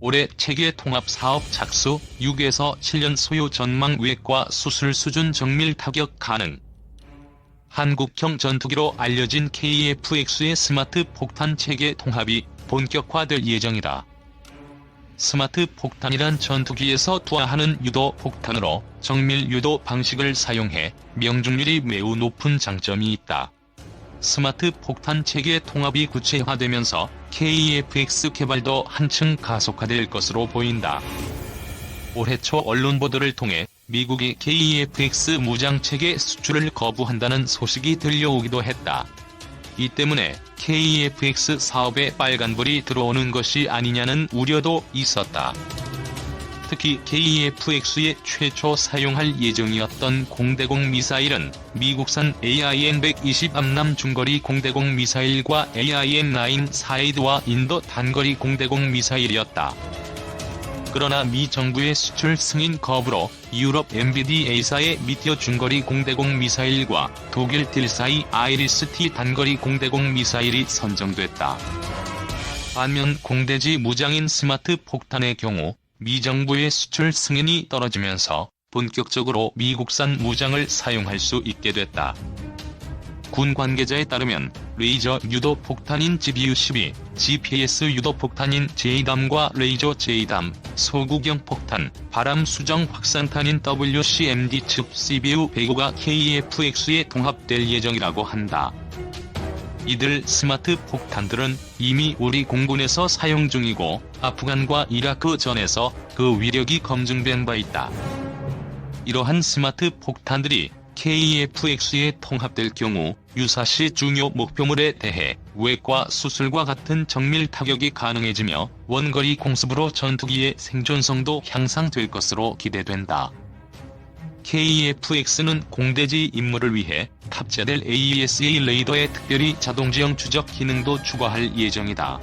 올해 체계 통합 사업 착수 6에서 7년 소요 전망 외과 수술 수준 정밀 타격 가능. 한국형 전투기로 알려진 KF-X의 스마트 폭탄 체계 통합이 본격화될 예정이다. 스마트 폭탄이란 전투기에서 투하하는 유도 폭탄으로 정밀 유도 방식을 사용해 명중률이 매우 높은 장점이 있다. 스마트 폭탄 체계 통합이 구체화되면서 KF-X 개발도 한층 가속화될 것으로 보인다. 올해 초 언론 보도를 통해 미국이 KF-X 무장체계 수출을 거부한다는 소식이 들려오기도 했다. 이 때문에 KF-X 사업에 빨간불이 들어오는 것이 아니냐는 우려도 있었다. 특히 KF-X에 최초 사용할 예정이었던 공대공 미사일은 미국산 AIM-120 암남 중거리 공대공 미사일과 AIM-9 사이드와 인도 단거리 공대공 미사일이었다. 그러나 미 정부의 수출 승인 거부로 유럽 MBDA사의 미티어 중거리 공대공 미사일과 독일 딜사이 아이리스-T 단거리 공대공 미사일이 선정됐다. 반면 공대지 무장인 스마트 폭탄의 경우 미 정부의 수출 승인이 떨어지면서 본격적으로 미국산 무장을 사용할 수 있게 됐다. 군 관계자에 따르면 레이저 유도 폭탄인 GBU-12, GPS 유도 폭탄인 JDAM과 레이저 JDAM, 소구경 폭탄, 바람 수정 확산탄인 WCMD 즉 CBU-105가 KF-X에 통합될 예정이라고 한다. 이들 스마트 폭탄들은 이미 우리 공군에서 사용 중이고 아프간과 이라크 전에서 그 위력이 검증된 바 있다. 이러한 스마트 폭탄들이 KF-X에 통합될 경우 유사시 중요 목표물에 대해 외과 수술과 같은 정밀 타격이 가능해지며 원거리 공습으로 전투기의 생존성도 향상될 것으로 기대된다. KF-X는 공대지 임무를 위해 탑재될 AESA 레이더에 특별히 자동지형 추적 기능도 추가할 예정이다.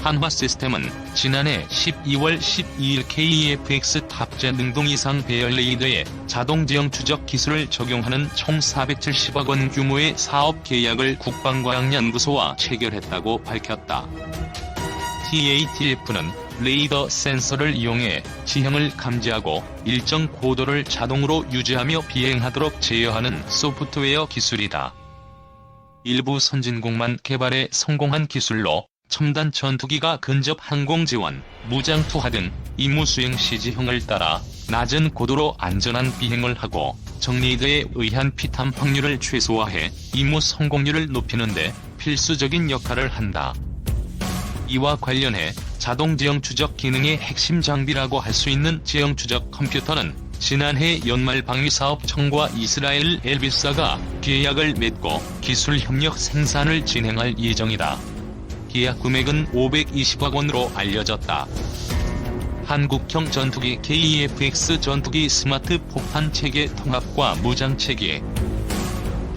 한화 시스템은 지난해 12월 12일 KF-X 탑재 능동 이상 배열 레이더에 자동지형 추적 기술을 적용하는 총 470억 원 규모의 사업 계약을 국방과학연구소와 체결했다고 밝혔다. TATF는 레이더 센서를 이용해 지형을 감지하고 일정 고도를 자동으로 유지하며 비행하도록 제어하는 소프트웨어 기술이다. 일부 선진국만 개발에 성공한 기술로 첨단 전투기가 근접 항공 지원, 무장 투하 등 임무 수행 시 지형을 따라 낮은 고도로 안전한 비행을 하고 적레이더에 의한 피탐 확률을 최소화해 임무 성공률을 높이는 데 필수적인 역할을 한다. 이와 관련해 자동 지형 추적 기능의 핵심 장비라고 할 수 있는 지형 추적 컴퓨터는 지난해 연말 방위사업 청과 이스라엘 엘비스가 계약을 맺고 기술 협력 생산을 진행할 예정이다. 계약 금액은 520억 원으로 알려졌다. 한국형 전투기 KF-X 전투기 스마트 폭탄 체계 통합과 무장 체계.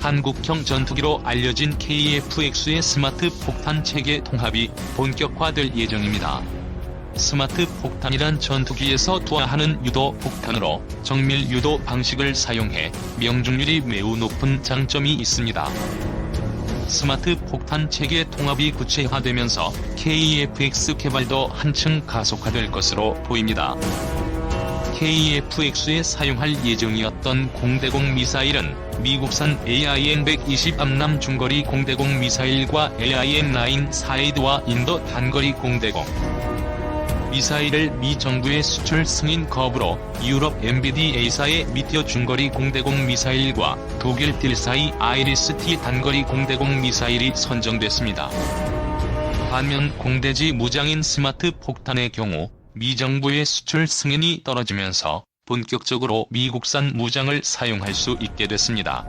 한국형 전투기로 알려진 KF-X의 스마트 폭탄 체계 통합이 본격화될 예정입니다. 스마트 폭탄이란 전투기에서 투하하는 유도 폭탄으로 정밀 유도 방식을 사용해 명중률이 매우 높은 장점이 있습니다. 스마트 폭탄 체계 통합이 구체화되면서 KF-X 개발도 한층 가속화될 것으로 보입니다. KF-X에 사용할 예정이었던 공대공 미사일은 미국산 AIM-120 암남 중거리 공대공 미사일과 AIM-9 사이드와 인도 단거리 공대공 미사일을 미 정부의 수출 승인 거부로 유럽 MBDA사의 미티어 중거리 공대공 미사일과 독일 딜사이 아이리스-T 단거리 공대공 미사일이 선정됐습니다. 반면 공대지 무장인 스마트 폭탄의 경우 미 정부의 수출 승인이 떨어지면서 본격적으로 미국산 무장을 사용할 수 있게 됐습니다.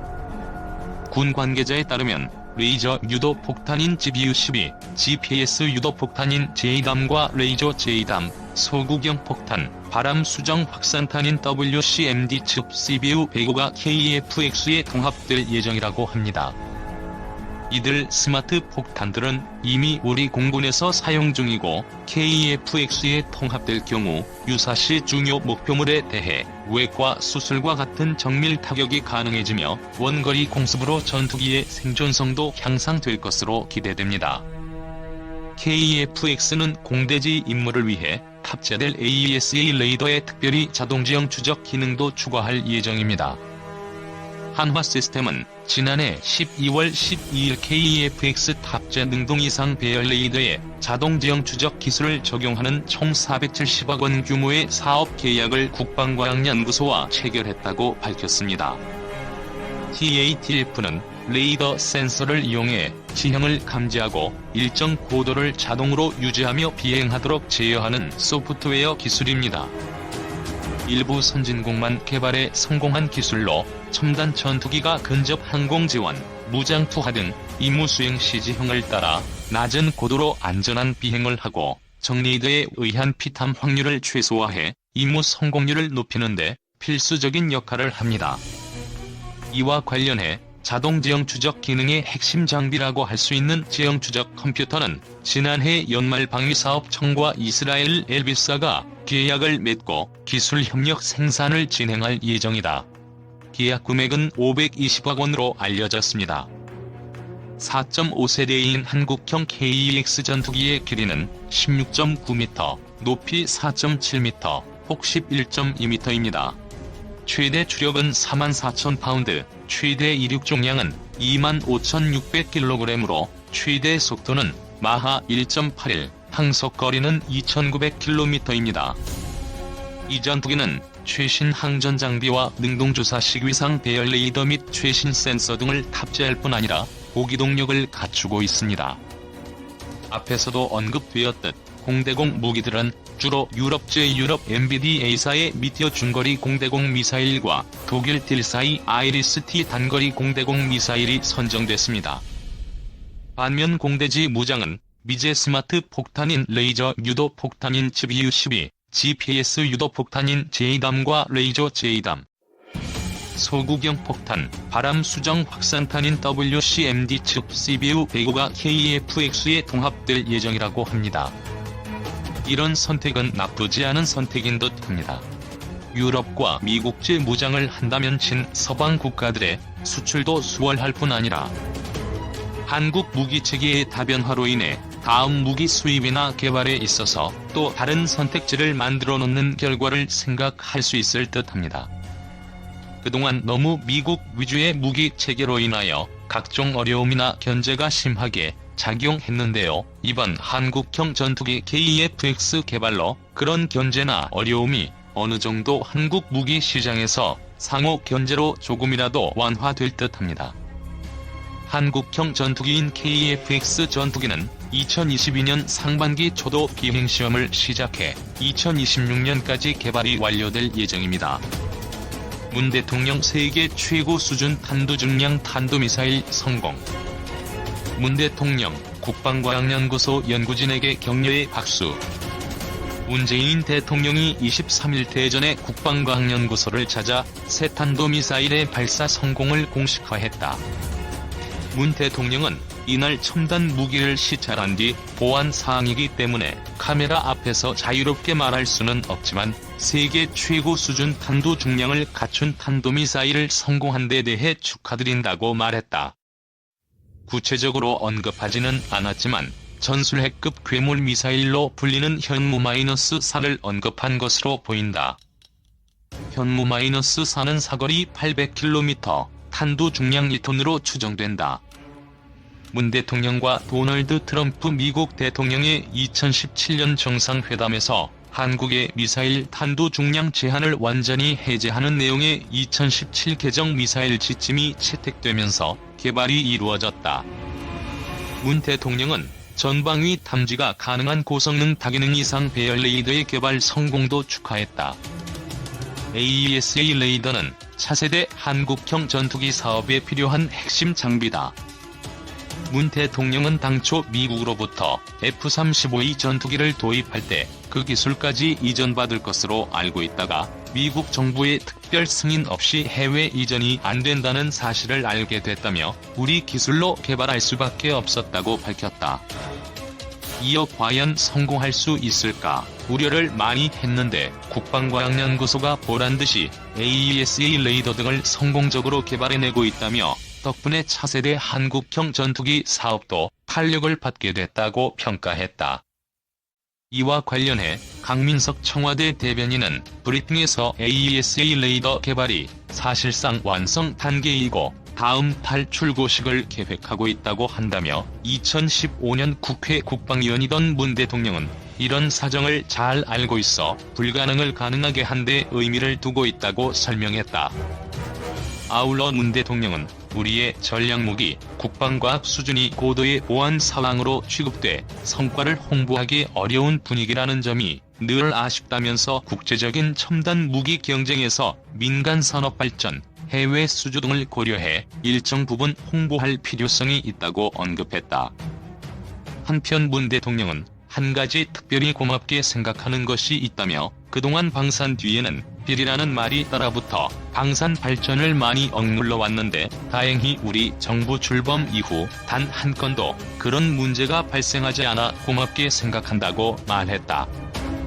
군 관계자에 따르면 레이저 유도 폭탄인 GBU-12, GPS 유도 폭탄인 JDAM과 레이저 JDAM, 소구경 폭탄, 바람 수정 확산탄인 WCMD 즉 CBU-105가 KF-X에 통합될 예정이라고 합니다. 이들 스마트 폭탄들은 이미 우리 공군에서 사용 중이고 KF-X에 통합될 경우 유사시 중요 목표물에 대해 외과 수술과 같은 정밀 타격이 가능해지며 원거리 공습으로 전투기의 생존성도 향상될 것으로 기대됩니다. KF-X는 공대지 임무를 위해 탑재될 AESA 레이더에 특별히 자동지형 추적 기능도 추가할 예정입니다. 한화 시스템은 지난해 12월 12일 KF-X 탑재 능동 이상 배열 레이더에 자동지형 추적 기술을 적용하는 총 470억 원 규모의 사업 계약을 국방과학연구소와 체결했다고 밝혔습니다. TATF는 레이더 센서를 이용해 지형을 감지하고 일정 고도를 자동으로 유지하며 비행하도록 제어하는 소프트웨어 기술입니다. 일부 선진국만 개발에 성공한 기술로 첨단 전투기가 근접 항공 지원, 무장 투하 등 임무 수행 시 지형을 따라 낮은 고도로 안전한 비행을 하고 정레이더에 의한 피탐 확률을 최소화해 임무 성공률을 높이는 데 필수적인 역할을 합니다. 이와 관련해 자동지형 추적 기능의 핵심 장비라고 할 수 있는 지형 추적 컴퓨터는 지난해 연말 방위사업청과 이스라엘 엘비스가 계약을 맺고 기술 협력 생산을 진행할 예정이다. 계약 금액은 520억 원으로 알려졌습니다. 4.5세대인 한국형 KEX 전투기의 길이는 16.9m, 높이 4.7m, 폭 11.2m입니다. 최대 추력은 44,000파운드, 최대 이륙重量은 25,600kg으로 최대 속도는 마하 1.81, 항속거리는 2,900km입니다. 이 전투기는 최신 항전 장비와 능동주사식 위상 배열 레이더 및 최신 센서 등을 탑재할 뿐 아니라 고기동력을 갖추고 있습니다. 앞에서도 언급되었듯 공대공 무기들은 주로 유럽 MBDA사의 미티어 중거리 공대공 미사일과 독일 딜사의 아이리스-T 단거리 공대공 미사일이 선정됐습니다. 반면 공대지 무장은 미제 스마트 폭탄인 레이저 유도 폭탄인 GBU-12, GPS 유도 폭탄인 JDAM과 레이저 JDAM, 소구경 폭탄, 바람 수정 확산탄인 WCMD 측 CBU-105가 KF-X에 통합될 예정이라고 합니다. 이런 선택은 나쁘지 않은 선택인 듯합니다. 유럽과 미국제 무장을 한다면 친서방 국가들의 수출도 수월할 뿐 아니라 한국 무기체계의 다변화로 인해 다음 무기 수입이나 개발에 있어서 또 다른 선택지를 만들어 놓는 결과를 생각할 수 있을 듯합니다. 그동안 너무 미국 위주의 무기 체계로 인하여 각종 어려움이나 견제가 심하게 작용했는데요. 이번 한국형 전투기 KF-X 개발로 그런 견제나 어려움이 어느 정도 한국 무기 시장에서 상호 견제로 조금이라도 완화될 듯합니다. 한국형 전투기인 KF-X 전투기는 2022년 상반기 초도 비행시험을 시작해 2026년까지 개발이 완료될 예정입니다. 문 대통령 세계 최고 수준 탄도중량 탄도미사일 성공. 문 대통령, 국방과학연구소 연구진에게 격려의 박수. 문재인 대통령이 23일 대전의 국방과학연구소를 찾아 새 탄도미사일의 발사 성공을 공식화했다. 문 대통령은 이날 첨단 무기를 시찰한 뒤 보안 사항이기 때문에 카메라 앞에서 자유롭게 말할 수는 없지만 세계 최고 수준 탄도 중량을 갖춘 탄도미사일을 성공한 데 대해 축하드린다고 말했다. 구체적으로 언급하지는 않았지만 전술핵급 괴물 미사일로 불리는 현무-4를 언급한 것으로 보인다. 현무-4는 사거리 800km, 탄도 중량 1톤으로 추정된다. 문 대통령과 도널드 트럼프 미국 대통령의 2017년 정상회담에서 한국의 미사일 탄도 중량 제한을 완전히 해제하는 내용의 2017 개정 미사일 지침이 채택되면서 개발이 이루어졌다. 문 대통령은 전방위 탐지가 가능한 고성능 다기능 이상 배열 레이더의 개발 성공도 축하했다. AESA 레이더는 차세대 한국형 전투기 사업에 필요한 핵심 장비다. 문 대통령은 당초 미국으로부터 F-35E 전투기를 도입할 때 그 기술까지 이전받을 것으로 알고 있다가 미국 정부의 특별 승인 없이 해외 이전이 안 된다는 사실을 알게 됐다며 우리 기술로 개발할 수밖에 없었다고 밝혔다. 이어 과연 성공할 수 있을까 우려를 많이 했는데 국방과학연구소가 보란듯이 AESA 레이더 등을 성공적으로 개발해내고 있다며 덕분에 차세대 한국형 전투기 사업도 탄력을 받게 됐다고 평가했다. 이와 관련해 강민석 청와대 대변인은 브리핑에서 AESA 레이더 개발이 사실상 완성 단계이고 다음 달 출고식을 계획하고 있다고 한다며 2015년 국회 국방위원이던 문 대통령은 이런 사정을 잘 알고 있어 불가능을 가능하게 한 데 의미를 두고 있다고 설명했다. 아울러 문 대통령은 우리의 전략무기, 국방과학 수준이 고도의 보안 상황으로 취급돼 성과를 홍보하기 어려운 분위기라는 점이 늘 아쉽다면서 국제적인 첨단 무기 경쟁에서 민간 산업 발전, 해외 수주 등을 고려해 일정 부분 홍보할 필요성이 있다고 언급했다. 한편 문 대통령은 한 가지 특별히 고맙게 생각하는 것이 있다며 그동안 방산 뒤에는 비리라는 말이 따라붙어 방산 발전을 많이 억눌러 왔는데 다행히 우리 정부 출범 이후 단 한 건도 그런 문제가 발생하지 않아 고맙게 생각한다고 말했다.